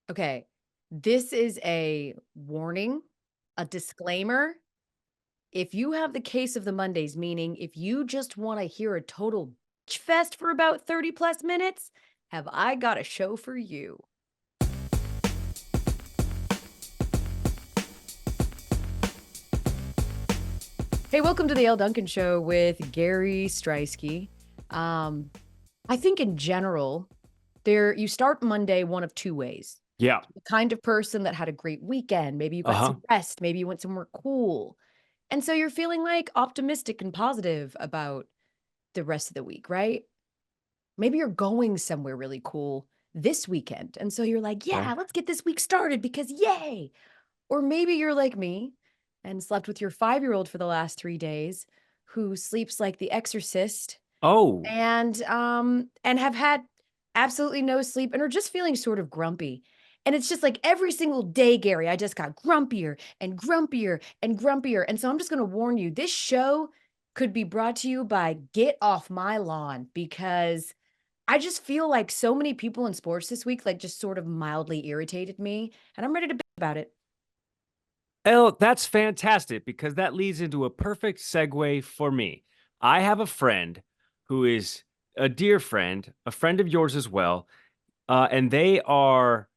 Okay. This is a warning, a disclaimer. If you have the case of the Mondays, meaning if you just want to hear a total bitch fest for about 30 plus minutes, have I got a show for you. Hey, welcome to the Elle Duncan Show with Gary Striewski. Um, I think in general, you start Monday one of two ways. Yeah. The kind of person that had a great weekend, maybe you got Uh-huh. some rest, maybe you went somewhere cool. And so you're feeling like optimistic and positive about the rest of the week, right? Maybe you're going somewhere really cool this weekend. And so you're like, Okay. yeah, let's get this week started because yay. Or maybe you're like me and slept with your 5-year-old for the last 3 days who sleeps like the exorcist Oh, and have had absolutely no sleep and are just feeling sort of grumpy. And it's just like every single day, Gary, I just got grumpier and grumpier and grumpier. And so I'm just going to warn you, this show could be brought to you by Get Off My Lawn because I just feel like so many people in sports this week like just sort of mildly irritated me and I'm ready to bitch about it. Elle, that's fantastic because that leads into a perfect segue for me. I have a friend who is a dear friend, a friend of yours as well, and they are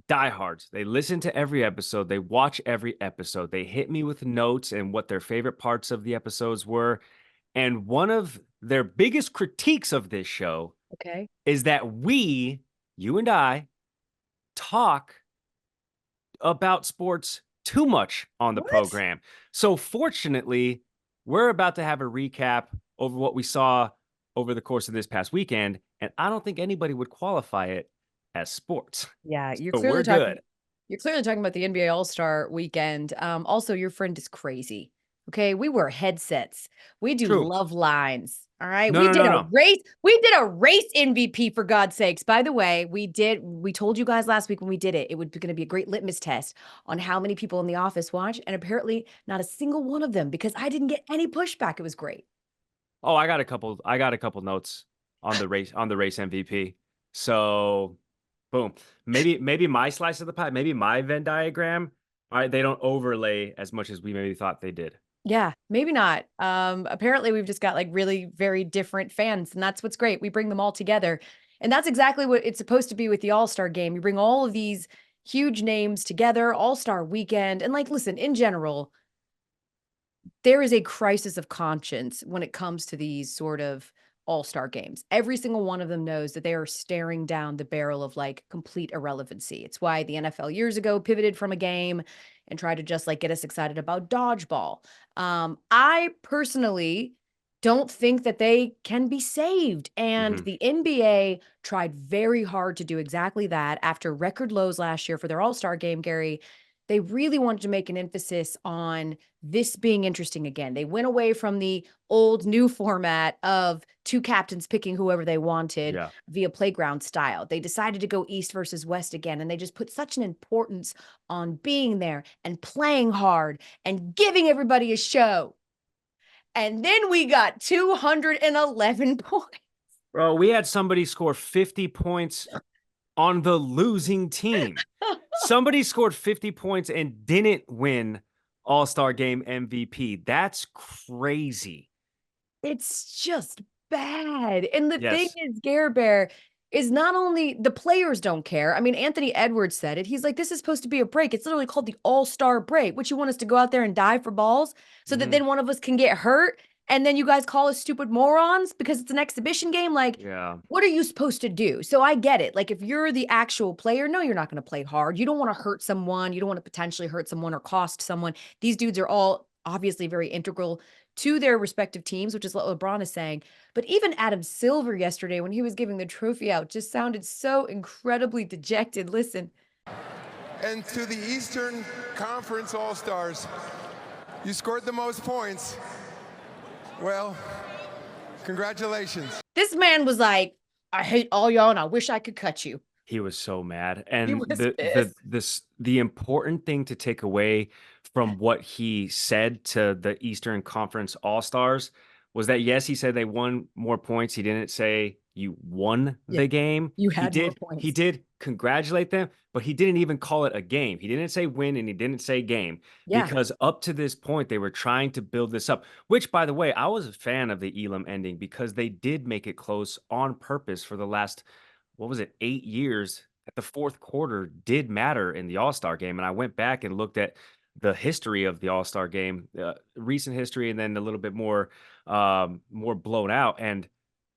diehards. They listen to every episode, they watch every episode, they hit me with notes and what their favorite parts of the episodes were. And one of their biggest critiques of this show Okay. is that you and I, talk about sports too much on the What? program. So fortunately, we're about to have a recap over what we saw over the course of this past weekend, and I don't think anybody would qualify it as sports. Yeah, So we're good. you're clearly talking about the NBA All-Star weekend. Also, your friend is crazy. Okay, we wear headsets. We do True. love lines. All right. No, no, no, no. We did a race MVP for God's sakes. By the way, we told you guys last week when we did it, it would be going to be a great litmus test on how many people in the office watch. And apparently not a single one of them because I didn't get any pushback. It was great. Oh, I got a couple notes on the race MVP. So boom. Maybe my slice of the pie, maybe my Venn diagram. All right, they don't overlay as much as we maybe thought they did. Yeah, maybe not. Apparently we've just got like really very different fans, and that's what's great. We bring them all together. And that's exactly what it's supposed to be with the All-Star game. You bring all of these huge names together, All-Star weekend. And like, listen, in general, there is a crisis of conscience when it comes to these sort of all-star games. Every single one of them knows that they are staring down the barrel of like complete irrelevancy. It's why the NFL years ago pivoted from a game and tried to just like get us excited about dodgeball. I personally don't think that they can be saved. And Mhm. the NBA tried very hard to do exactly that after record lows last year for their all-star game, Gary. They really wanted to make an emphasis on this being interesting again. They went away from the old new format of two captains picking whoever they wanted Yeah. via playground style. They decided to go East versus West again, and they just put such an importance on being there and playing hard and giving everybody a show. And then we got 211 points. Bro, we had somebody score 50 points on the losing team. Somebody scored 50 points and didn't win All-Star Game MVP. That's crazy. It's just bad, and the thing Yes. is, Gare Bear, is not only the players don't care. I mean, Anthony Edwards said it. He's like, "This is supposed to be a break. It's literally called the All-Star break. What, you want us to go out there and die for balls so that Mhm. then one of us can get hurt, and then you guys call us stupid morons because it's an exhibition game? Like, Yeah. what are you supposed to do?" So I get it. Like, if you're the actual player, no, you're not gonna play hard. You don't wanna hurt someone. You don't wanna potentially hurt someone or cost someone. These dudes are all obviously very integral to their respective teams, which is what LeBron is saying. But even Adam Silver yesterday, when he was giving the trophy out, just sounded so incredibly dejected. Listen. And to the Eastern Conference All-Stars, you scored the most points. Well, congratulations. This man was like, "I hate all y'all and I wish I could cut you." He was so mad. He And was pissed. the important thing to take away from what he said to the Eastern Conference All-Stars was that yes, he said they won more points. He didn't say you won Yeah. the game. You He had more did, he points. did congratulate them, but he didn't even call it a game. He didn't say win and he didn't say game Yeah. because up to this point, they were trying to build this up, which, by the way, I was a fan of the Elam ending because they did make it close on purpose for the last, what was it, 8 years. At the fourth quarter did matter in the All-Star game. And I went back and looked at the history of the All-Star game, recent history, and then a little bit more blown out. And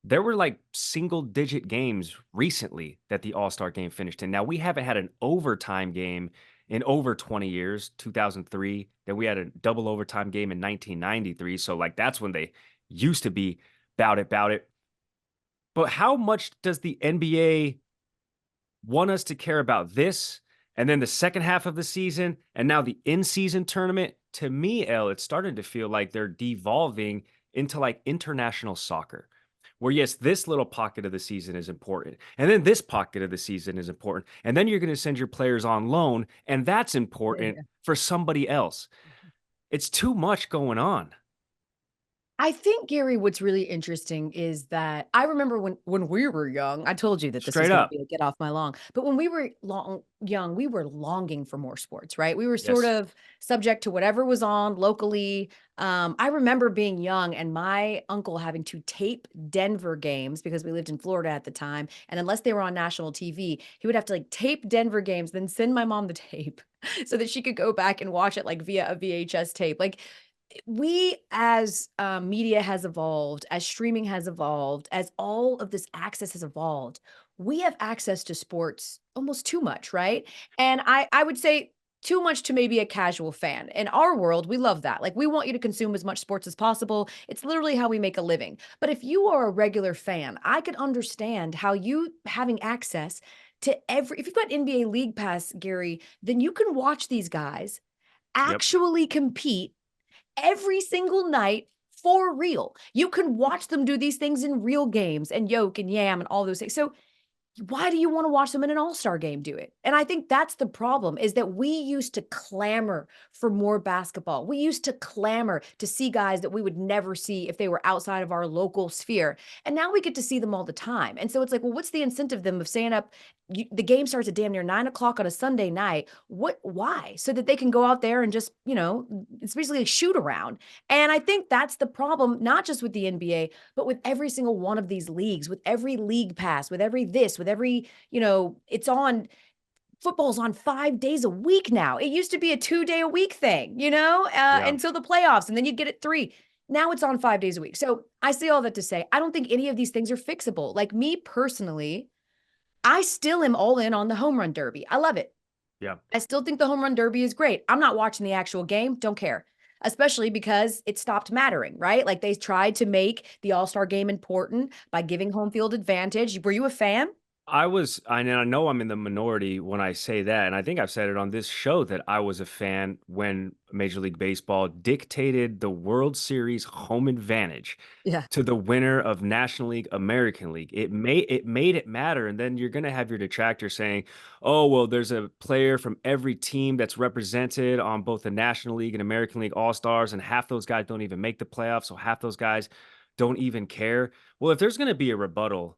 there were like single digit games recently that the All-Star game finished in. Now we haven't had an overtime game in over 20 years, 2003. Then we had a double overtime game in 1993. So like that's when they used to be bout it. But how much does the NBA want us to care about this and then the second half of the season and now the in-season tournament? To me, Elle, it's starting to feel like they're devolving into like international soccer, where yes, this little pocket of the season is important, and then this pocket of the season is important, and then you're going to send your players on loan, and that's important Yeah. for somebody else. It's too much going on. I think, Gary, what's really interesting is that I remember when we were young, I told you that this was Straight gonna up. be a get off my lawn, but when we were young, we were longing for more sports, right? We were sort Yes. of subject to whatever was on locally. I remember being young and my uncle having to tape Denver games because we lived in Florida at the time, and unless they were on national TV, he would have to, like, tape Denver games, then send my mom the tape so that she could go back and watch it, like, via a VHS tape. Like, we as media has evolved, as streaming has evolved, as all of this access has evolved, we have access to sports almost too much, right? And I would say too much to maybe a casual fan. In our world, we love that. Like we want you to consume as much sports as possible. It's literally how we make a living. But if you are a regular fan, I could understand how you having access to every if you've got NBA League Pass, Gary, then you can watch these guys Yep. actually compete every single night for real. You can watch them do these things in real games and yoke and yam and all those things. So why do you want to watch them in an all-star game do it? And I think that's the problem is that we used to clamor for more basketball. We used to clamor to see guys that we would never see if they were outside of our local sphere. And now we get to see them all the time. And so it's like, well, what's the incentive then of staying up? The game starts at damn near 9 o'clock on a Sunday night. Why? So that they can go out there and just, it's basically a shoot around. And I think that's the problem, not just with the NBA, but with every single one of these leagues, with every league pass, with every this, with every, it's on football's on 5 days a week now. It used to be a 2-day a week thing, Yeah. until the playoffs, and then you'd get it 3. Now it's on 5 days a week. So I say all that to say, I don't think any of these things are fixable. Like me personally, I still am all in on the home run derby. I love it. Yeah. I still think the home run derby is great. I'm not watching the actual game. Don't care. Especially because it stopped mattering, right? Like they tried to make the All-Star game important by giving home field advantage. Were you a fan? I know I'm in the minority when I say that, and I think I've said it on this show that I was a fan when Major League Baseball dictated the World Series home advantage Yeah. to the winner of National League, American League. It made it matter, and then you're gonna have your detractors saying, "Oh, well, there's a player from every team that's represented on both the National League and American League All-Stars, and half those guys don't even make the playoffs, so half those guys don't even care." Well, if there's gonna be a rebuttal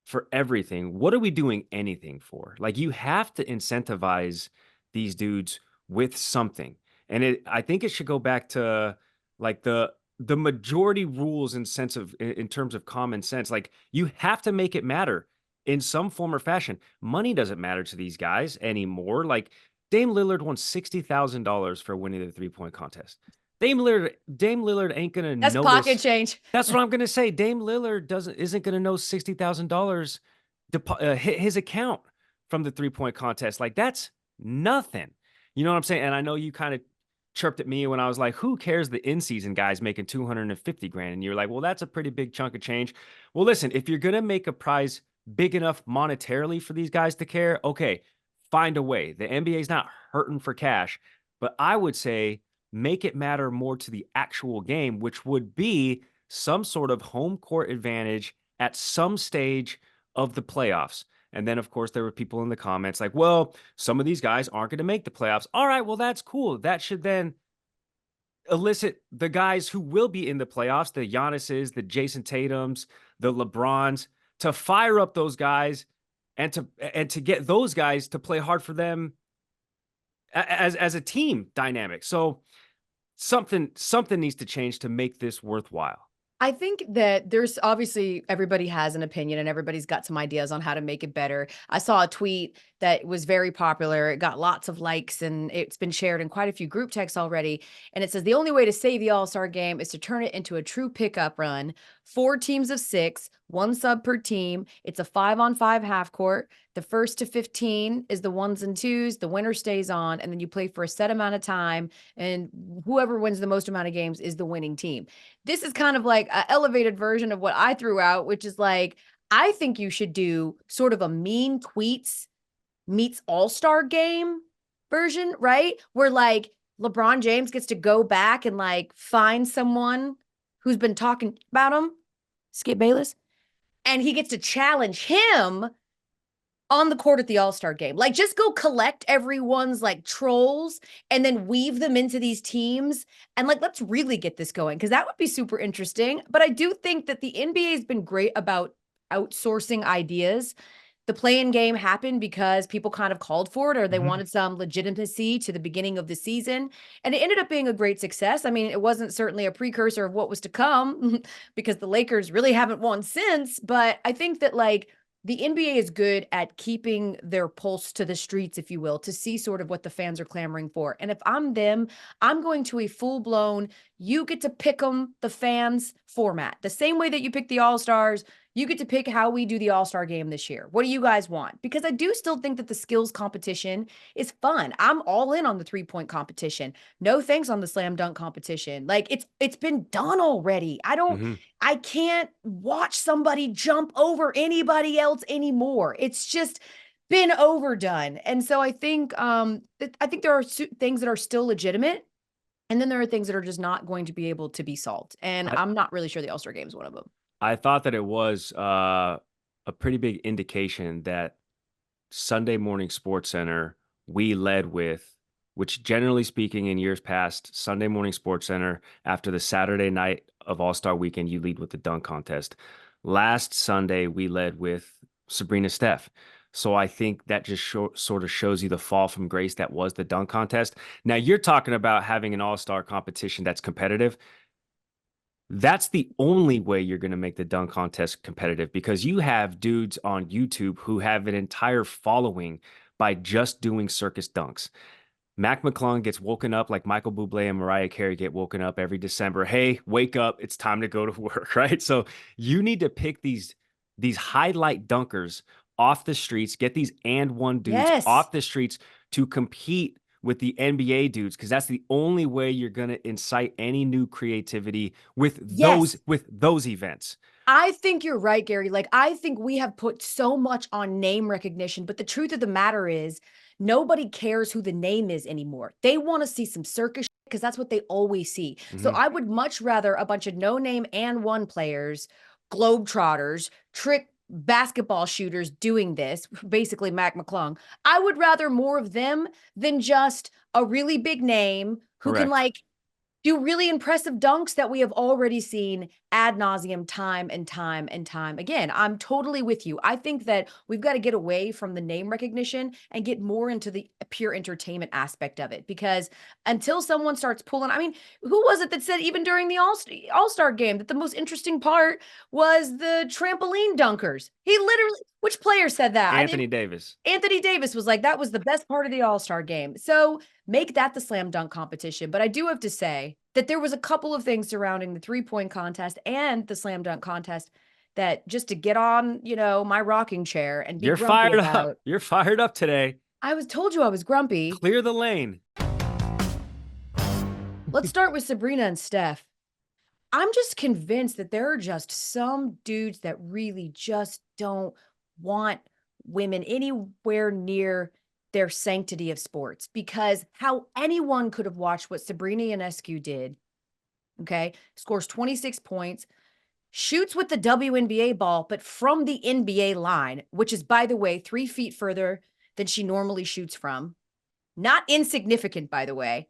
for everything, what are we doing anything for? Like you have to incentivize these dudes with something. And I think it should go back to like the majority rules in terms of common sense. Like you have to make it matter in some form or fashion. Money doesn't matter to these guys anymore. Like Dame Lillard won $60,000 for winning the three-point contest. Dame Lillard ain't gonna That's pocket notice. change. That's what I'm gonna say. Dame Lillard isn't gonna know $60,000 hit his account from the 3-point contest. Like that's nothing. You know what I'm saying? And I know you kind of chirped at me when I was like, "Who cares? The in-season guys making 250 grand," and you're like, "Well, that's a pretty big chunk of change." Well, listen, if you're gonna make a prize big enough monetarily for these guys to care, okay, find a way. The NBA is not hurting for cash, but I would say make it matter more to the actual game, which would be some sort of home court advantage at some stage of the playoffs. And then, of course, there were people in the comments like, well, some of these guys aren't going to make the playoffs. All right, well, that's cool. That should then elicit the guys who will be in the playoffs, the Giannis's, the Jason Tatums, the LeBrons. to fire up those guys and to get those guys to play hard for them as a team dynamic. So something needs to change to make this worthwhile. I think that there's obviously everybody has an opinion and everybody's got some ideas on how to make it better. I saw a tweet that was very popular. It got lots of likes and it's been shared in quite a few group texts already. And it says the only way to save the All-Star game is to turn it into a true pickup run. 4 teams of 6, 1 sub per team. It's a 5-on-5 half court. The first to 15 is the 1s and 2s. The winner stays on, and then you play for a set amount of time. And whoever wins the most amount of games is the winning team. This is kind of like an elevated version of what I threw out, which is like, I think you should do sort of a mean tweets meets all-star game version, right? Where like LeBron James gets to go back and like find someone who's been talking about him, Skip Bayless, and he gets to challenge him on the court at the All-Star game. Like, just go collect everyone's like trolls and then weave them into these teams. And like, let's really get this going, because that would be super interesting. But I do think that the NBA has been great about outsourcing ideas. The play-in game happened because people kind of called for it, or they wanted some legitimacy to the beginning of the season. And it ended up being a great success. I mean, it wasn't certainly a precursor of what was to come because the Lakers really haven't won since. But I think that like, the NBA is good at keeping their pulse to the streets, if you will, to see sort of what the fans are clamoring for. And if I'm them, I'm going to a full-blown, you get to pick them, the fans format. The same way that you pick the All-Stars, you get to pick how we do the All-Star game this year. What do you guys want? Because I do still think that the skills competition is fun. I'm all in on the 3-point competition. No thanks on the slam dunk competition. Like, it's been done already. I can't watch somebody jump over anybody else anymore. It's just been overdone. And so I think there are things that are still legitimate, and then there are things that are just not going to be able to be solved. And I'm not really sure the All-Star game is one of them. I thought that it was a pretty big indication that Sunday morning Sports Center, we led with, which generally speaking in years past, Sunday morning Sports Center, after the Saturday night of All-Star weekend, you lead with the dunk contest. Last Sunday, we led with Sabrina Steph. So I think that just sort of shows you the fall from grace that was the dunk contest. Now, you're talking about having an All-Star competition that's competitive. That's the only way you're going to make the dunk contest competitive, because you have dudes on YouTube who have an entire following by just doing circus dunks. Mac McClung gets woken up like Michael Bublé and Mariah Carey get woken up every December. Hey, wake up. It's time to go to work, right? So you need to pick these highlight dunkers off the streets, get these and one dudes off the streets to compete with the NBA dudes, because that's the only way you're going to incite any new creativity with those events. I think you're right, Gary. Like, I think we have put so much on name recognition, but the truth of the matter is nobody cares who the name is anymore. They want to see some circus because that's what they always see. So I would much rather a bunch of no-name and one players, globetrotters, trick basketball shooters doing this, basically Mac McClung. I would rather more of them than just a really big name who can like do really impressive dunks that we have already seen ad nauseum time and time and time again. I'm totally with you. I think that we've got to get away from the name recognition and get more into the pure entertainment aspect of it, because until someone starts pulling, I mean, who was it that said even during the All-Star game that the most interesting part was the trampoline dunkers? He literally, which player said that? Anthony Davis. Anthony Davis was like, that was the best part of the All-Star game. So make that the slam dunk competition. But I do have to say that there was a couple of things surrounding the 3-point contest and the slam dunk contest that just to get on, my rocking chair and be grumpy about. You're fired up today. I told you I was grumpy. Clear the lane. Let's start with Sabrina and Steph. I'm just convinced that there are just some dudes that really just don't want women anywhere near their sanctity of sports, because how anyone could have watched what Sabrina Ionescu did, okay, scores 26 points, shoots with the WNBA ball, but from the NBA line, which is, by the way, 3 feet further than she normally shoots from. Not insignificant, by the way.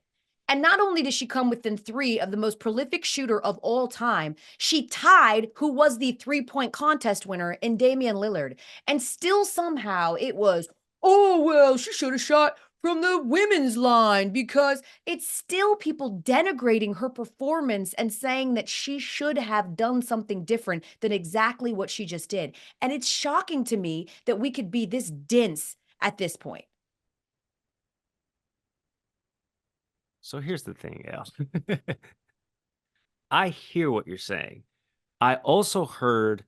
And not only did she come within 3 of the most prolific shooter of all time, she tied who was the 3-point contest winner in Damian Lillard. And still somehow it was, oh, well, she should have shot from the women's line, because it's still people denigrating her performance and saying that she should have done something different than exactly what she just did. And it's shocking to me that we could be this dense at this point. So here's the thing, Elle. I hear what you're saying. I also heard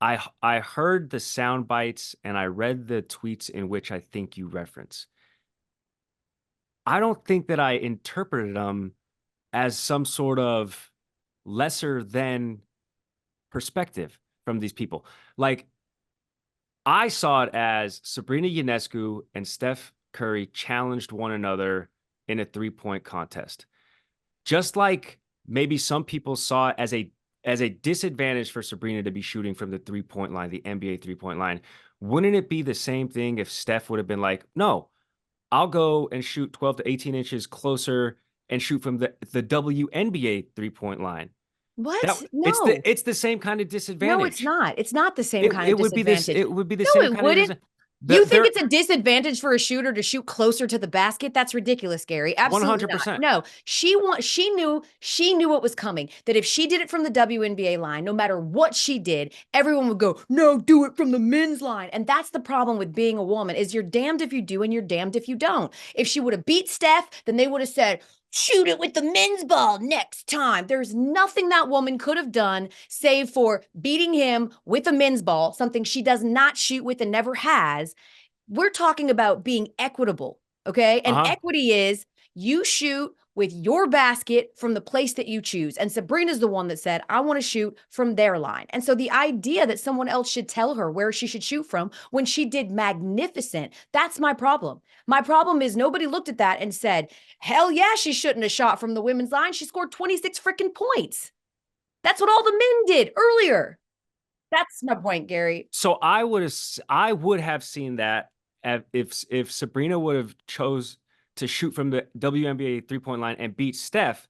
I heard the sound bites and I read the tweets in which I think you reference. I don't think that I interpreted them as some sort of lesser than perspective from these people. Like, I saw it as Sabrina Ionescu and Steph Curry challenged one another in a 3-point contest. Just like maybe some people saw it as a disadvantage for Sabrina to be shooting from the 3-point line, the NBA 3-point line. Wouldn't it be the same thing if Steph would have been like, no, I'll go and shoot 12 to 18 inches closer and shoot from the WNBA 3-point line? What? No. It's the same kind of disadvantage. No, it's not. It's not the same kind of disadvantage. It would be the No, same it kind wouldn't. of You think it's a disadvantage for a shooter to shoot closer to the basket? That's ridiculous, Gary. Absolutely 100%. not. No, she knew what was coming. That if she did it from the WNBA line, no matter what she did, everyone would go, no, do it from the men's line. And that's the problem with being a woman, is you're damned if you do and you're damned if you don't. If she would have beat Steph, then they would have said, shoot it with the men's ball next time. There's nothing that woman could have done save for beating him with a men's ball, something she does not shoot with and never has. We're talking about being equitable, okay? And equity is you shoot with your basket from the place that you choose. And Sabrina's the one that said, I want to shoot from their line. And so the idea that someone else should tell her where she should shoot from when she did magnificent, that's my problem. My problem is nobody looked at that and said, hell yeah, she shouldn't have shot from the women's line. She scored 26 freaking points. That's what all the men did earlier. That's my point, Gary. So I would have seen that if Sabrina would have chose to shoot from the WNBA 3-point line and beat Steph.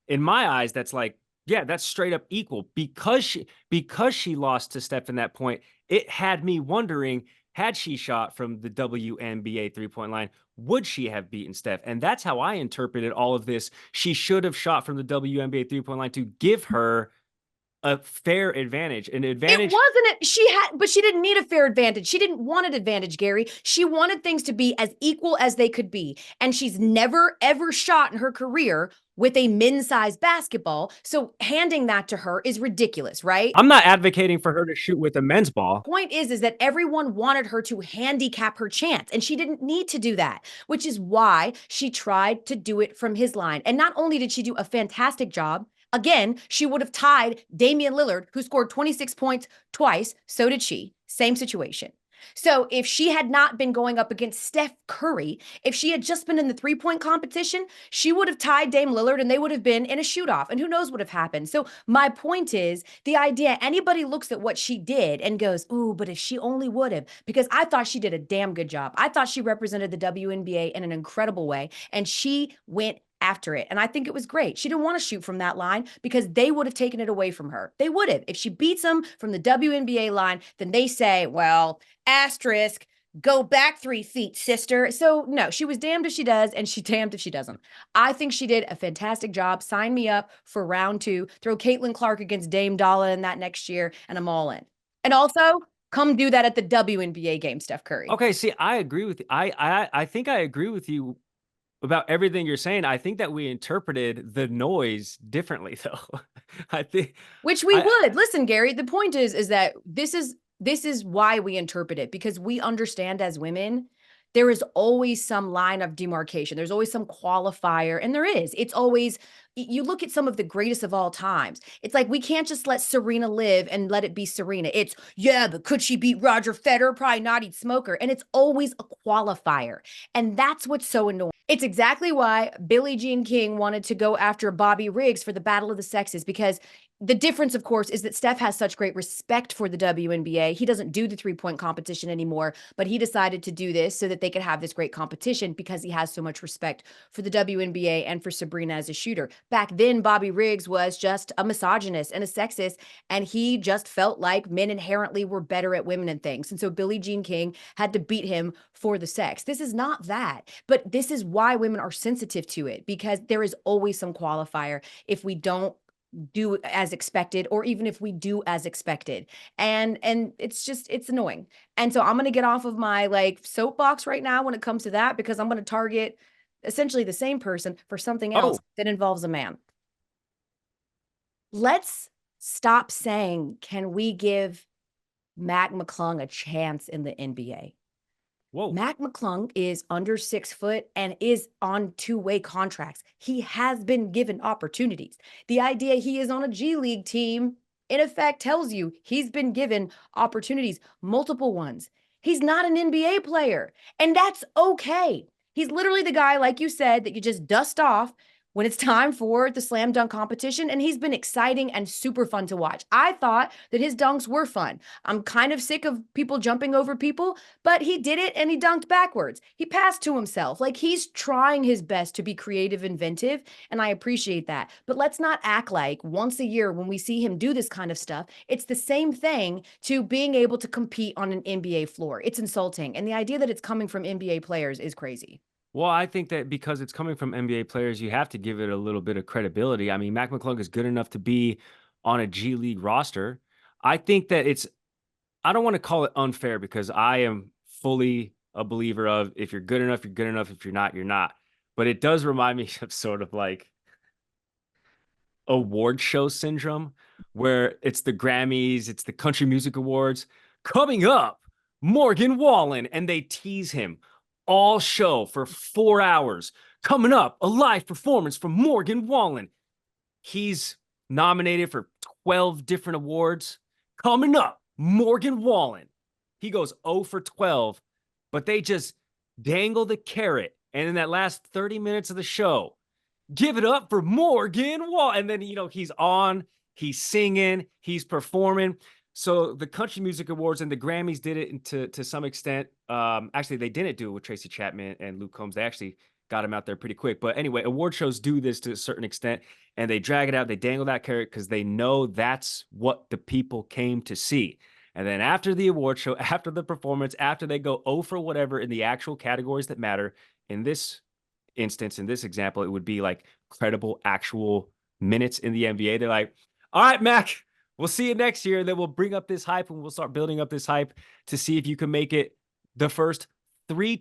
In my eyes, that's like, yeah, that's straight up equal. Because she lost to Steph in that point, it had me wondering, had she shot from the WNBA 3-point line, would she have beaten Steph? And that's how I interpreted all of this. She should have shot from the WNBA 3-point line to give her a fair advantage, an advantage. It wasn't but she didn't need a fair advantage. She didn't want an advantage, Gary. She wanted things to be as equal as they could be. And she's never, ever shot in her career with a men's-sized basketball. So handing that to her is ridiculous, right? I'm not advocating for her to shoot with a men's ball. Point is that everyone wanted her to handicap her chance, and she didn't need to do that, which is why she tried to do it from his line. And not only did she do a fantastic job, again, she would have tied Damian Lillard, who scored 26 points twice. So did she. Same situation. So if she had not been going up against Steph Curry, if she had just been in the 3-point competition, she would have tied Dame Lillard and they would have been in a shoot-off. And who knows what would have happened. So my point is, the idea, anybody looks at what she did and goes, ooh, but if she only would have, because I thought she did a damn good job. I thought she represented the WNBA in an incredible way. And she went after it. And I think it was great. She didn't want to shoot from that line because they would have taken it away from her. They would have. If she beats them from the WNBA line, then they say, well, asterisk, go back 3 feet, sister. So no, she was damned if she does, and she damned if she doesn't. I think she did a fantastic job. Sign me up for round 2. Throw Caitlin Clark against Dame Dolla in that next year, and I'm all in. And also, come do that at the WNBA game, Steph Curry. Okay, see, I agree with you. I think I agree with you about everything you're saying. I think that we interpreted the noise differently, though. I think, which we would. Listen, Gary, the point is that this is why we interpret it, because we understand as women, there is always some line of demarcation. There's always some qualifier, and there is. It's always you look at some of the greatest of all times. It's like, we can't just let Serena live and let it be Serena. It's, yeah, but could she beat Roger Federer? Probably not, he'd smoke her. And it's always a qualifier. And that's what's so annoying. It's exactly why Billie Jean King wanted to go after Bobby Riggs for the Battle of the Sexes, because the difference, of course, is that Steph has such great respect for the WNBA. He doesn't do the 3-point competition anymore, but he decided to do this so that they could have this great competition because he has so much respect for the WNBA and for Sabrina as a shooter. Back then, Bobby Riggs was just a misogynist and a sexist, and he just felt like men inherently were better at women and things. And so Billie Jean King had to beat him for the sex. This is not that, but this is why women are sensitive to it, because there is always some qualifier if we don't do as expected, or even if we do as expected. And it's annoying. And so I'm going to get off of my like soapbox right now when it comes to that, because I'm going to target essentially the same person for something else that involves a man. Let's stop saying, can we give Mac McClung a chance in the NBA? Whoa. Mac McClung is under 6 foot and is on 2-way contracts. He has been given opportunities. The idea he is on a G League team, in effect, tells you he's been given opportunities, multiple ones. He's not an NBA player, and that's okay. He's literally the guy, like you said, that you just dust off when it's time for the slam dunk competition, and he's been exciting and super fun to watch. I thought that his dunks were fun. I'm kind of sick of people jumping over people, but he did it and he dunked backwards. He passed to himself. Like, he's trying his best to be creative, inventive, and I appreciate that. But let's not act like once a year when we see him do this kind of stuff, it's the same thing to being able to compete on an NBA floor. It's insulting. And the idea that it's coming from NBA players is crazy. Well, I think that because it's coming from NBA players, you have to give it a little bit of credibility. I mean, Mac McClung is good enough to be on a G League roster. I think that I don't want to call it unfair, because I am fully a believer of, if you're good enough, you're good enough. If you're not, you're not. But it does remind me of sort of like award show syndrome, where it's the Grammys, it's the Country Music Awards. Coming up, Morgan Wallen, and they tease him all show for 4 hours. Coming up, a live performance from Morgan Wallen. He's nominated for 12 different awards. Coming up, Morgan Wallen. He goes 0 for 12, but they just dangle the carrot. And in that last 30 minutes of the show, give it up for Morgan Wallen. And then, he's on, he's singing, he's performing. So the Country Music Awards and the Grammys did it to some extent. Actually, they didn't do it with Tracy Chapman and Luke Combs. They actually got him out there pretty quick. But anyway, award shows do this to a certain extent, and they drag it out. They dangle that carrot because they know that's what the people came to see. And then after the award show, after the performance, after they go 0 for whatever in the actual categories that matter, in this instance, in this example, it would be like credible actual minutes in the NBA. They're like, all right, Mac, we'll see you next year. Then we'll bring up this hype, and we'll start building up this hype to see if you can make it the first 3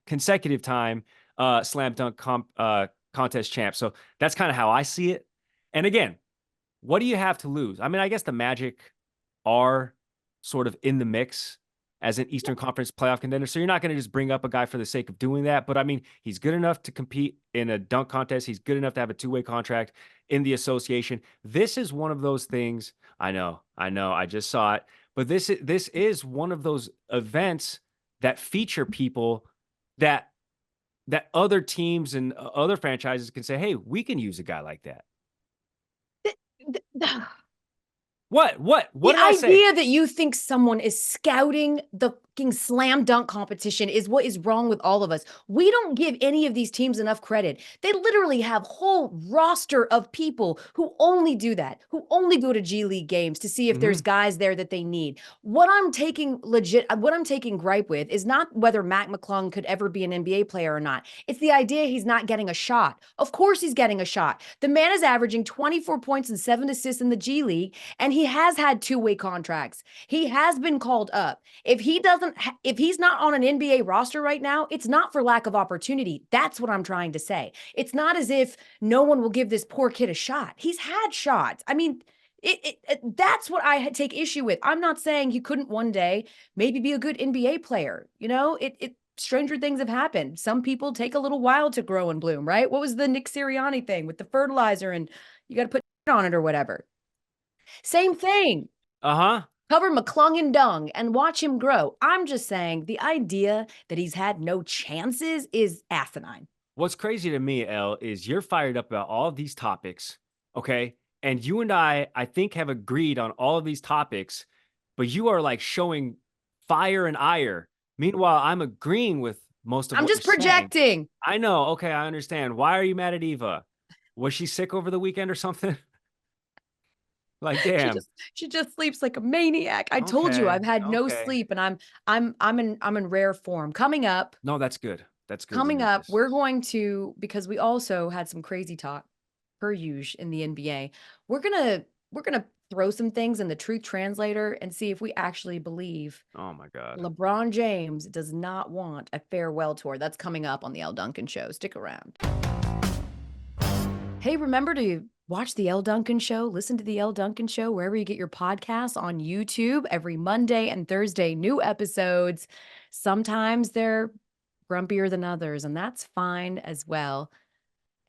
consecutive time slam dunk contest champ. So that's kind of how I see it. And again, what do you have to lose? I mean, I guess the Magic are sort of in the mix as an Eastern Conference playoff contender. So you're not going to just bring up a guy for the sake of doing that. But I mean, he's good enough to compete in a dunk contest. He's good enough to have a 2-way contract in the association. This is one of those things. I know, I just saw it. But this is one of those events that feature people that other teams and other franchises can say, hey, we can use a guy like that. What did I say? The idea that you think someone is scouting the fucking slam dunk competition is what is wrong with all of us. We don't give any of these teams enough credit. They literally have whole roster of people who only do that, who only go to G League games to see if there's guys there that they need. What I'm taking gripe with is not whether Mac McClung could ever be an NBA player or not. It's the idea he's not getting a shot. Of course he's getting a shot. The man is averaging 24 points and 7 assists in the G League, and he has had 2-way contracts. He has been called up. If he's not on an NBA roster right now, it's not for lack of opportunity. That's what I'm trying to say. It's not as if no one will give this poor kid a shot. He's had shots. I mean, that's what I take issue with. I'm not saying he couldn't one day maybe be a good NBA player. stranger things have happened. Some people take a little while to grow and bloom, right? What was the Nick Sirianni thing with the fertilizer and you got to put on it or whatever? Same thing. Uh-huh. Cover McClung in dung and watch him grow. I'm just saying the idea that he's had no chances is asinine. What's crazy to me, Elle, is you're fired up about all of these topics, okay? And you and I think, have agreed on all of these topics, but you are like showing fire and ire. Meanwhile, I'm agreeing with most of I'm what just you're saying. projecting. I know. Okay, I understand. Why are you mad at Eva? Was she sick over the weekend or something? Like, damn. She just sleeps like a maniac. I told you I've had no Okay. sleep and I'm in rare form. Coming up, No, that's good. That's good. We need this. we're going to, because we also had some crazy talk per usual in the NBA. We're gonna throw some things in the truth translator and see if we actually believe Oh my God. LeBron James does not want a farewell tour. That's coming up on the Elle Duncan Show. Stick around. Hey, remember to watch the Elle Duncan Show, listen to the Elle Duncan Show wherever you get your podcasts on YouTube every Monday and Thursday, new episodes. Sometimes they're grumpier than others, and that's fine as well.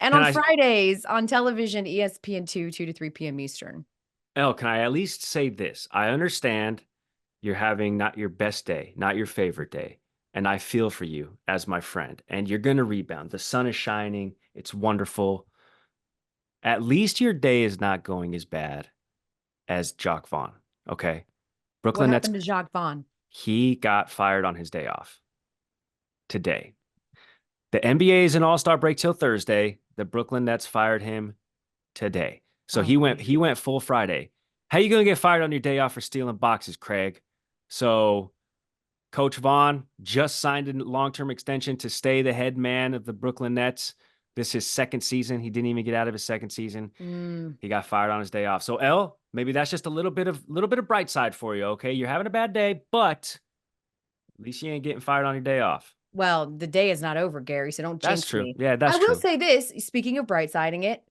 And Can on I- Fridays on television, ESPN 2 to 3 p.m. Eastern. Elle, can I at least say this? I understand you're having not your best day, not your favorite day. And I feel for you as my friend. And you're going to rebound. The sun is shining. It's wonderful. At least your day is not going as bad as Jacque Vaughn. Okay. What Brooklyn Nets, happened to Jacque Vaughn? he got fired on his day off today. The NBA is an all-star break till Thursday. The Brooklyn Nets fired him today. So Oh, he man. went full Friday. How you going to get fired on your day off for stealing boxes, Craig? So Coach Vaughn just signed a long-term extension to stay the head man of the Brooklyn Nets. This is his second season. He didn't even get out of his second season. He got fired on his day off. So Elle, maybe that's just a little bit of bright side for you. Okay, you're having a bad day, but at least you ain't getting fired on your day off. Well, the day is not over, Gary, so don't That's jinx true. me. Yeah, that's I will true. say this, speaking of bright siding it,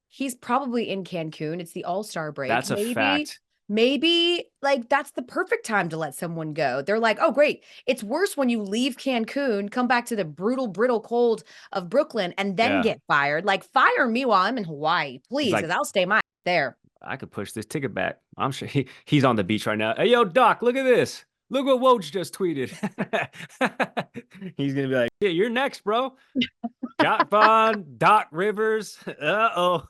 he's probably in Cancun. It's the All-Star break. That's a fact. Maybe like that's the perfect time to let someone go. They're like, oh, great. It's worse when you leave Cancun, come back to the brutal, brittle cold of Brooklyn, and then Yeah. get fired. Like, fire me while I'm in Hawaii, please, like- because I'll stay my there. I could push this ticket back. I'm sure he's on the beach right now. Hey, yo, Doc, look at this. Look what Woj just tweeted. He's going to be like, yeah, you're next, bro. Jacque Vaughn, Doc Rivers. Uh-oh.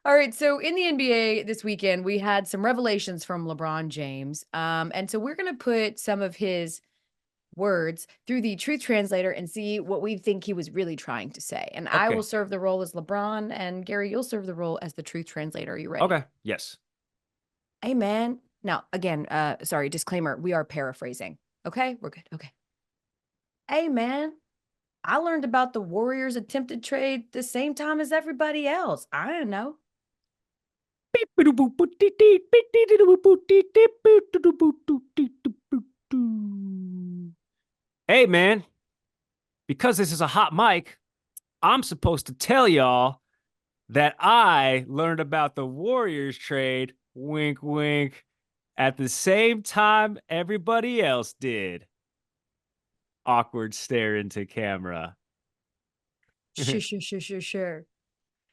All right, so in the NBA this weekend, we had some revelations from LeBron James. And so we're going to put some of his words through the truth translator and see what we think he was really trying to say. And I Okay. will serve the role as LeBron, and Gary, you'll serve the role as the truth translator. Are you ready? Okay. Yes. Hey, man. Now, again, sorry, disclaimer, we are paraphrasing. Okay, we're good. Okay. Hey, man. I learned about the Warriors' attempted trade the same time as everybody else. I don't know. Hey, man, because this is a hot mic, I'm supposed to tell y'all that I learned about the Warriors trade, wink, wink, at the same time everybody else did. Awkward stare into camera. Sure.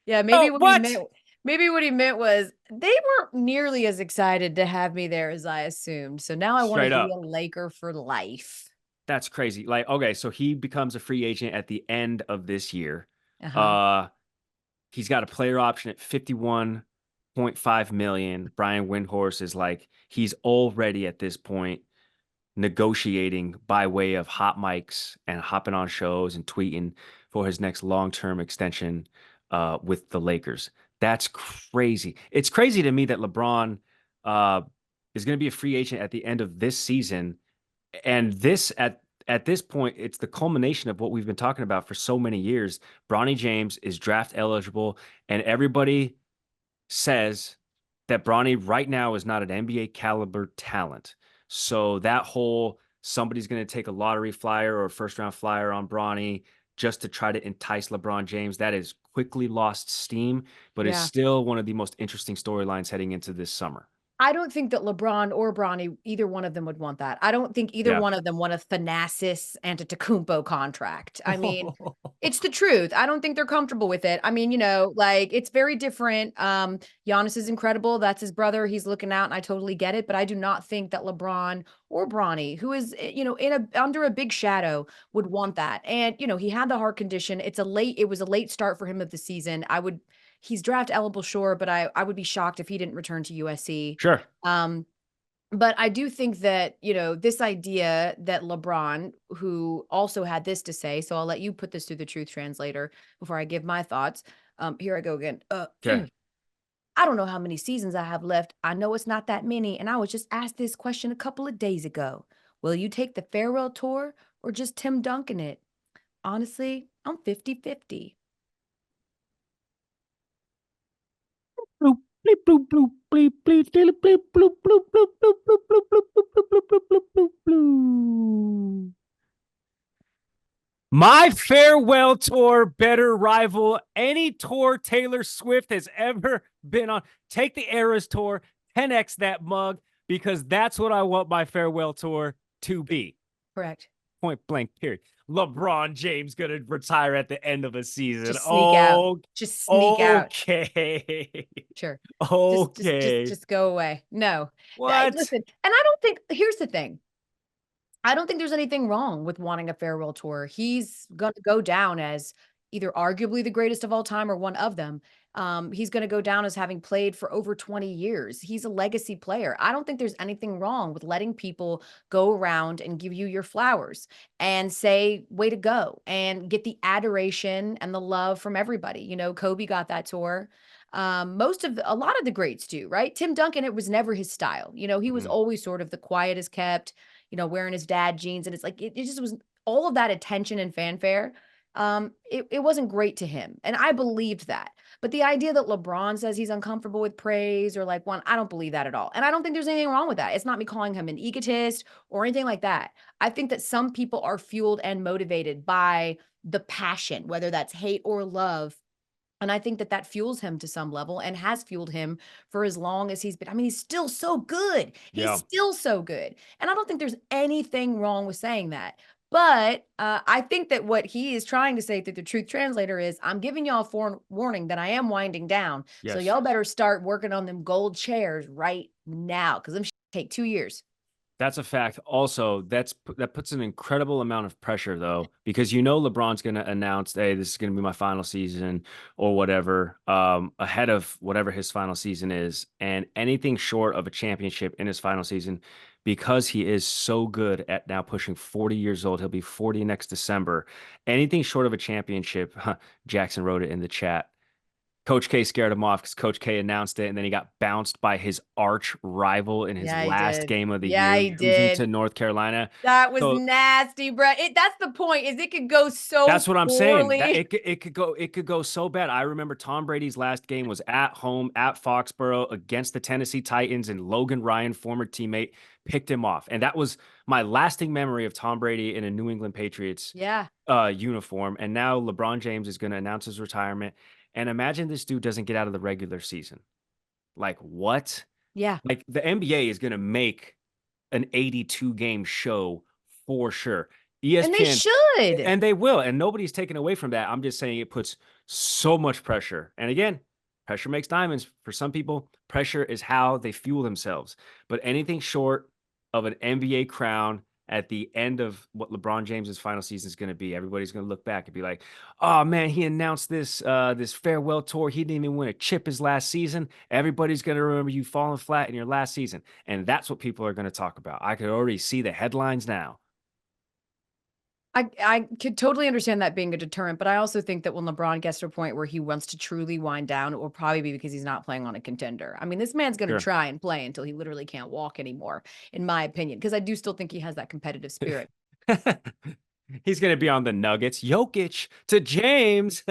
Yeah, maybe what he meant was they weren't nearly as excited to have me there as I assumed. So now I want to Straight up. be a Laker for life. That's crazy. Like, okay, so he becomes a free agent at the end of this year. Uh-huh. He's got a player option at $51.5 million. Brian Windhorst is like, he's already at this point negotiating by way of hot mics and hopping on shows and tweeting for his next long-term extension with the Lakers. That's crazy. It's crazy to me that LeBron is going to be a free agent at the end of this season. And this at this point, it's the culmination of what we've been talking about for so many years. Bronny James is draft eligible, and everybody says that Bronny right now is not an NBA caliber talent. So that whole somebody's going to take a lottery flyer or a first round flyer on Bronny just to try to entice LeBron James, that is quickly lost steam, but Yeah. is still one of the most interesting storylines heading into this summer. I don't think that LeBron or Bronny, either one of them would want that. I don't think either one of them want a Thanasis Antetokounmpo contract. I mean, it's the truth. I don't think they're comfortable with it. I mean, like it's very different. Giannis is incredible. That's his brother. He's looking out, and I totally get it. But I do not think that LeBron or Bronny, who is, under a big shadow, would want that. And he had the heart condition. It was a late start for him of the season. He's draft eligible, sure, but I would be shocked if he didn't return to USC. Sure. But I do think that, this idea that LeBron, who also had this to say, so I'll let you put this through the truth translator before I give my thoughts. Here I go again. Okay. I don't know how many seasons I have left. I know it's not that many. And I was just asked this question a couple of days ago. Will you take the farewell tour or just Tim Duncan it? Honestly, I'm 50-50. Bloop, bleep, bloop, bloop, bleep, bleep, bleep, bleep, bloop, bloop, bloop, bloop, bloop, bloop, bloop, bloop, bloop, bloop, bloop, bloop, bloop. My farewell tour better rival any tour Taylor Swift has ever been on. Take the Eras tour, 10x that mug, because that's what I want my farewell tour to be. Correct. Point blank, period. LeBron James gonna retire at the end of a season. Just sneak out. Just sneak out. Okay. Sure. Okay. Just go away. No. What? Listen, and I don't think, here's the thing. I don't think there's anything wrong with wanting a farewell tour. He's going to go down as either arguably the greatest of all time or one of them. He's going to go down as having played for over 20 years. He's a legacy player. I don't think there's anything wrong with letting people go around and give you your flowers and say, way to go, and get the adoration and the love from everybody. Kobe got that tour. A lot of the greats do, right? Tim Duncan, it was never his style. He was always sort of the quietest kept, wearing his dad jeans. And it's like, it just was all of that attention and fanfare. It wasn't great to him. And I believed that. But the idea that LeBron says he's uncomfortable with praise or I don't believe that at all. And I don't think there's anything wrong with that. It's not me calling him an egotist or anything like that. I think that some people are fueled and motivated by the passion, whether that's hate or love. And I think that fuels him to some level and has fueled him for as long as he's been. I mean, he's still so good. He's still so good. And I don't think there's anything wrong with saying that. But I think that what he is trying to say through the truth translator is, I'm giving y'all a warning that I am winding down. Yes. So y'all better start working on them gold chairs right now, because them take 2 years. That's a fact. Also, that puts an incredible amount of pressure, though, because LeBron's going to announce, hey, this is going to be my final season or whatever, ahead of whatever his final season is. And anything short of a championship in his final season, because he is so good at now pushing 40 years old, he'll be 40 next December. Anything short of a championship, Jackson wrote it in the chat. Coach K scared him off because Coach K announced it, and then he got bounced by his arch rival in his last game of the year, he did. To North Carolina. That was nasty, bro. That's the point. Is it could go so. That's what I'm poorly. saying. It could go so bad. I remember Tom Brady's last game was at home at Foxborough against the Tennessee Titans, and Logan Ryan, former teammate, picked him off, and that was my lasting memory of Tom Brady in a New England Patriots uniform. And now LeBron James is going to announce his retirement. And imagine this dude doesn't get out of the regular season. Like, what? Yeah. Like, the NBA is going to make an 82-game show for sure. ESPN, and they should. And they will. And nobody's taken away from that. I'm just saying it puts so much pressure. And again, pressure makes diamonds. For some people, pressure is how they fuel themselves. But anything short of an NBA crown at the end of what LeBron James's final season is going to be, everybody's going to look back and be like, oh man, he announced this farewell tour. He didn't even win a chip his last season. Everybody's going to remember you falling flat in your last season. And that's what people are going to talk about. I could already see the headlines now. I could totally understand that being a deterrent, but I also think that when LeBron gets to a point where he wants to truly wind down, it will probably be because he's not playing on a contender. I mean, this man's going to try and play until he literally can't walk anymore, in my opinion, because I do still think he has that competitive spirit. He's going to be on the Nuggets. Jokic to James.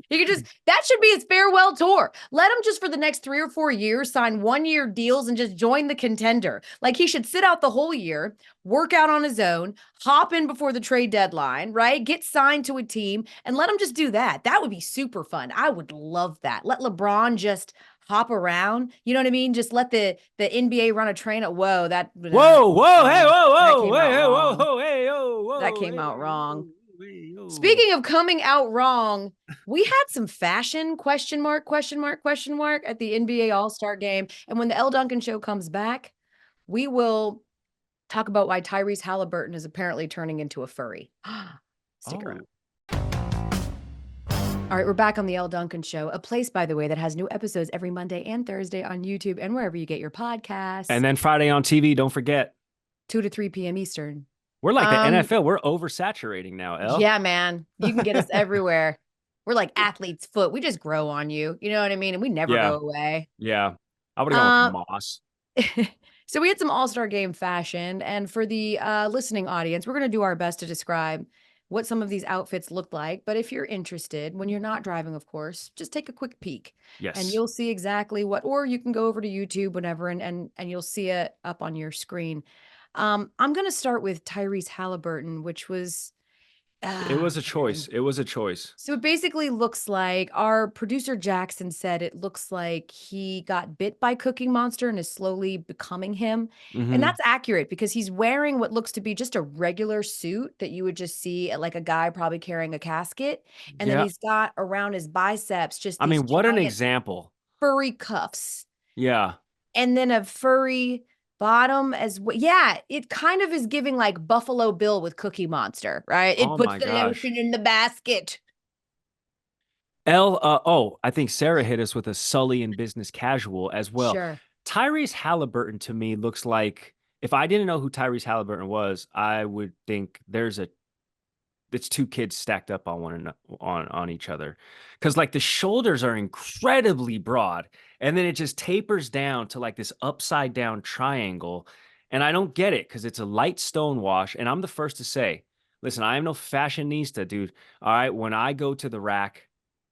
You could that should be his farewell tour. Let him just for the next 3 or 4 years sign 1-year deals and just join the contender. Like, he should sit out the whole year, work out on his own, hop in before the trade deadline, right? Get signed to a team and let him just do that. That would be super fun. I would love that. Let LeBron just hop around. You know what I mean? Just let the NBA run a train. Whoa, that Whoa, hey, that whoa, came hey, out hey, wrong. whoa, hey, oh, That whoa, came hey, out wrong. hey, oh. Speaking of coming out wrong, we had some fashion question mark at the NBA All-Star game. And when the Elle Duncan Show comes back, we will talk about why Tyrese Halliburton is apparently turning into a furry. Stick around. All right, we're back on the Elle Duncan Show, a place, by the way, that has new episodes every Monday and Thursday on YouTube and wherever you get your podcasts. And then Friday on TV, don't forget. 2 to 3 p.m. Eastern. We're like the NFL. We're oversaturating now, Elle. Yeah, man. You can get us everywhere. We're like athlete's foot. We just grow on you. You know what I mean? And we never go away. Yeah. I would have gone with Moss. So we had some All-Star Game fashion. And for the listening audience, we're going to do our best to describe what some of these outfits look like. But if you're interested, when you're not driving, of course, just take a quick peek. Yes. And you'll see exactly what, or you can go over to YouTube, whenever, and you'll see it up on your screen. I'm going to start with Tyrese Halliburton, which was... it was a choice. It was a choice. So it basically looks like, our producer Jackson said, it looks like he got bit by Cookie Monster and is slowly becoming him. And that's accurate, because he's wearing what looks to be just a regular suit that you would just see at like a guy probably carrying a casket. And then he's got around his biceps just these what an example. Furry cuffs. Yeah. And then a furry bottom as well. Yeah, it kind of is giving like Buffalo Bill with Cookie Monster, right? It puts the lotion in the basket. I think Sarah hit us with a Sully in Business Casual as well. Sure. Tyrese Halliburton to me looks like, if I didn't know who Tyrese Halliburton was, I would think it's two kids stacked up on each other, because like the shoulders are incredibly broad, and then it just tapers down to like this upside down triangle, and I don't get it, because it's a light stone wash. And I'm the first to say, listen, I am no fashionista, dude. All right, when I go to the rack,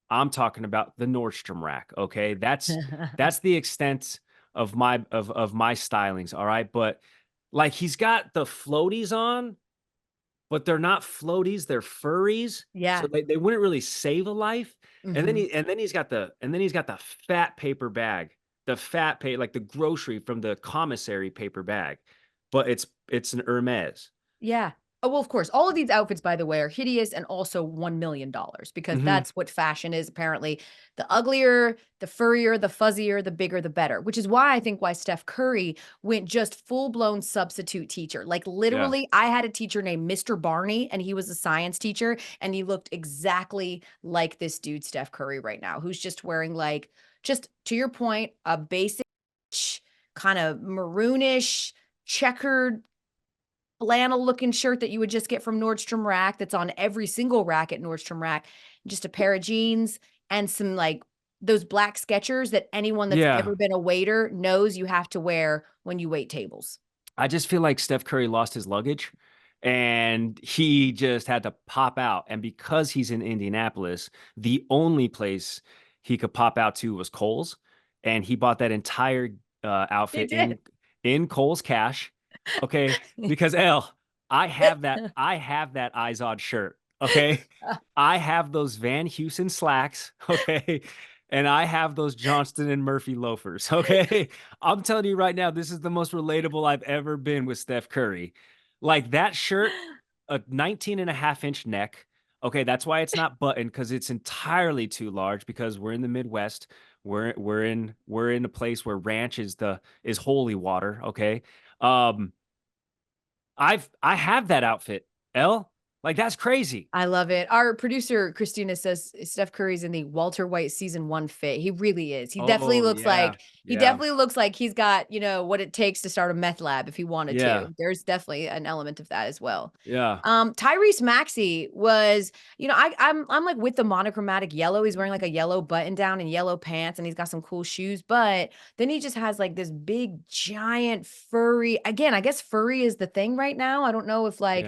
I'm talking about the Nordstrom rack. Okay, that's the extent of my stylings. All right, but like he's got the floaties on, but they're not floaties, they're furries. Yeah. So they wouldn't really save a life. And then he's got the fat paper bag, like the grocery from the commissary paper bag, but it's an Hermes. Yeah. Oh, well, of course, all of these outfits, by the way, are hideous and also $1 million, because that's what fashion is, apparently. The uglier, the furrier, the fuzzier, the bigger, the better, which is why Steph Curry went just full-blown substitute teacher. Like literally, I had a teacher named Mr. Barney, and he was a science teacher, and he looked exactly like this dude, Steph Curry, right now, who's just wearing, like, just to your point, a basic kind of maroonish, checkered, flannel looking shirt that you would just get from Nordstrom Rack, that's on every single rack at Nordstrom Rack, just a pair of jeans and some like those black Skechers that anyone that's ever been a waiter knows you have to wear when you wait tables. I just feel like Steph Curry lost his luggage and he just had to pop out. And because he's in Indianapolis, the only place he could pop out to was Kohl's. And he bought that entire outfit in Kohl's cash. Okay, because I have that Izod shirt. Okay, I have those Van Heusen slacks. Okay, and I have those Johnston and Murphy loafers. Okay, I'm telling you right now, this is the most relatable I've ever been with Steph Curry. Like that shirt, a 19.5-inch neck. Okay, that's why it's not buttoned, because it's entirely too large, because we're in the Midwest. We're in a place where ranch is holy water. Okay. I have that outfit, Elle. Like, that's crazy. I love it. Our producer, Christina, says Steph Curry's in the Walter White season 1 fit. He really is. He definitely looks definitely looks like he's got, what it takes to start a meth lab if he wanted to. There's definitely an element of that as well. Yeah. Tyrese Maxey was, I'm like with the monochromatic yellow. He's wearing like a yellow button down and yellow pants, and he's got some cool shoes, but then he just has like this big giant furry, again, I guess furry is the thing right now. I don't know if like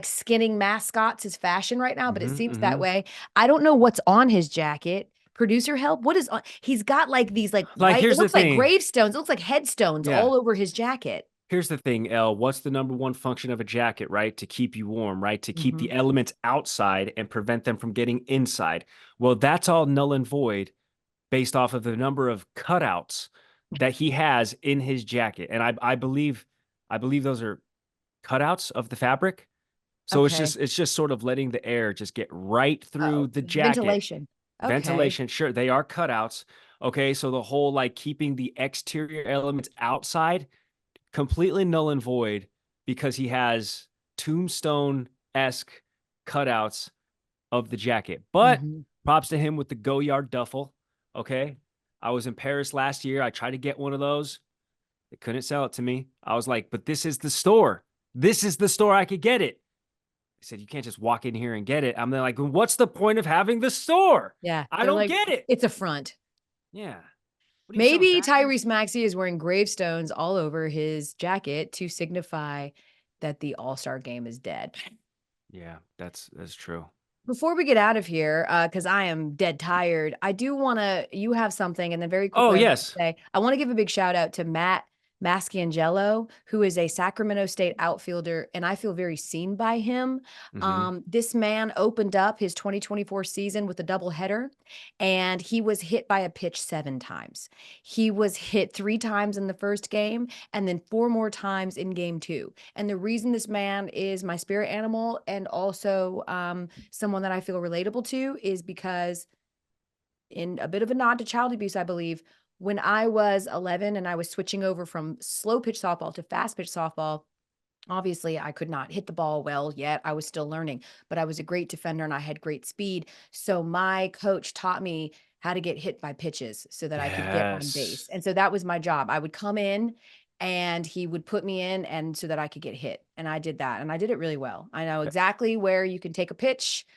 skinning mascots is fashion right now, but it seems that way. I don't know what's on his jacket. Producer help. What is on? He's got like these like white, it looks like gravestones. It looks like headstones all over his jacket. Here's the thing, Elle. What's the number one function of a jacket, right? To keep you warm, right? To keep the elements outside and prevent them from getting inside. Well, that's all null and void based off of the number of cutouts that he has in his jacket. And I believe those are cutouts of the fabric. So Okay. it's just sort of letting the air just get right through the jacket. Ventilation. Okay. Ventilation, sure. They are cutouts. Okay. So the whole like keeping the exterior elements outside completely null and void because he has tombstone-esque cutouts of the jacket. But props to him with the Go Yard duffel. Okay. I was in Paris last year. I tried to get one of those. They couldn't sell it to me. I was like, but this is the store. This is the store I could get it. They said, you can't just walk in here and get it. I'm like, what's the point of having the store? Yeah. I don't like, get it. It's a front. Yeah. Maybe Tyrese Maxey is wearing gravestones all over his jacket to signify that the All-Star game is dead. Yeah, that's true. Before we get out of here, because I am dead tired, I do want to, you have something, and then very quickly, Oh, yes. I want to give a big shout out to Matt Masciangelo, who is a Sacramento State outfielder, and I feel very seen by him. This man opened up his 2024 season with a doubleheader, and he was hit by a pitch 7 times. He was hit 3 times in the first game, and then 4 more times in game 2. And the reason this man is my spirit animal and also someone that I feel relatable to is because, in a bit of a nod to child abuse, I believe, when I was 11 and I was switching over from slow pitch softball to fast pitch softball, obviously I could not hit the ball well yet. I was still learning, but I was a great defender and I had great speed. So my coach taught me how to get hit by pitches so that I could get on base. And so that was my job. I would come in and he would put me in and so that I could get hit. And I did that. And I did it really well. I know exactly where you can take a pitch.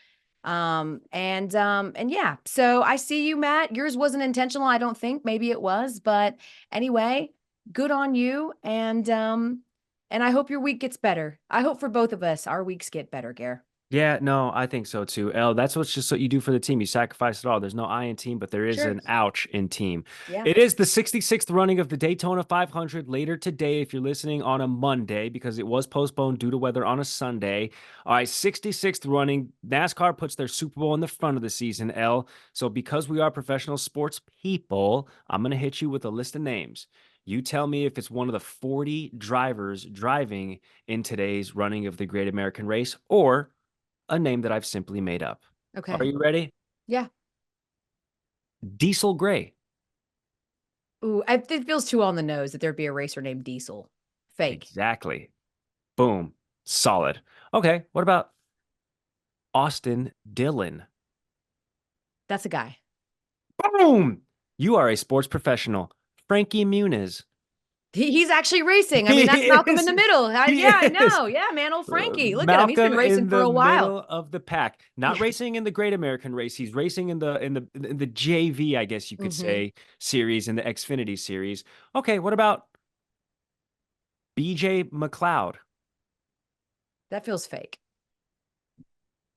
And yeah, so I see you, Matt. Yours wasn't intentional. I don't think. Maybe it was, but anyway, good on you. And I hope your week gets better. I hope for both of us, our weeks get better, Gare. Yeah, no, I think so too. Elle, that's what's just what you do for the team. You sacrifice it all. There's no I in team, but there is an ouch in team. Yeah. It is the 66th running of the Daytona 500 later today if you're listening on a Monday because it was postponed due to weather on a Sunday. All right, 66th running. NASCAR puts their Super Bowl in the front of the season, Elle. So because we are professional sports people, I'm going to hit you with a list of names. You tell me if it's one of the 40 drivers driving in today's running of the Great American Race or a name that I've simply made up. Okay. Are you ready? Yeah. Diesel Gray. Ooh, it feels too on the nose that there'd be a racer named Diesel. Fake. Exactly. Boom. Solid. Okay. What about Austin Dillon? That's a guy. Boom. You are a sports professional. Frankie Muniz. He's actually racing. I mean, that's Malcolm in the middle. Yeah, I know. Yeah, man, old Frankie. Look at him. He's been racing for a while. Middle of the pack. Not racing in the Great American Race. He's racing in the JV, I guess you could say, series, in the Xfinity series. Okay, what about BJ McLeod? That feels fake.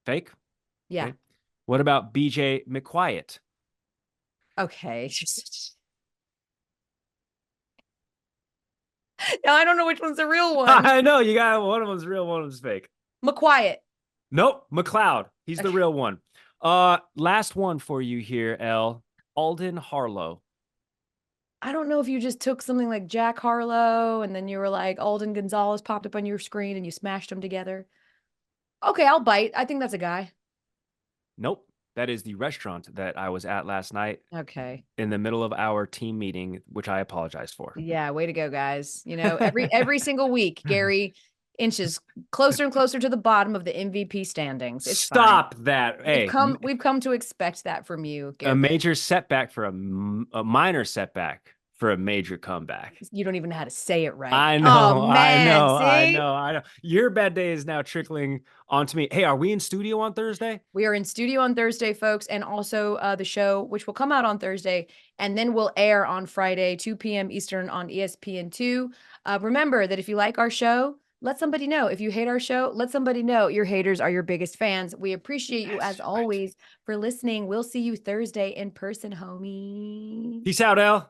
Fake? Yeah. Okay. What about BJ McQuiet? Okay. Now I don't know which one's the real one. I know you got one of them's real, one of them's fake. McQuiet. Nope, McLeod. He's the real one. Last one for you here, Elle. Alden Harlow. I don't know if you just took something like Jack Harlow and then you were like Alden Gonzalez popped up on your screen and you smashed them together. Okay, I'll bite. I think that's a guy. Nope. That is the restaurant that I was at last night. Okay. In the middle of our team meeting, which I apologized for. Yeah, way to go, guys. You know, every single week, Gary inches closer and closer to the bottom of the MVP standings. It's Stop fine. that. Hey, we've come to expect that from you, Gary. A major setback for a minor setback for a major comeback. You don't even know how to say it right. I know, oh, man. I know. Your bad day is now trickling onto me. Hey, are we in studio on Thursday? We are in studio on Thursday, folks, and also the show, which will come out on Thursday, and then will air on Friday, 2 p.m. Eastern on ESPN2. Remember that if you like our show, let somebody know. If you hate our show, let somebody know. Your haters are your biggest fans. We appreciate you, as always, for listening. We'll see you Thursday in person, homie. Peace out, Elle.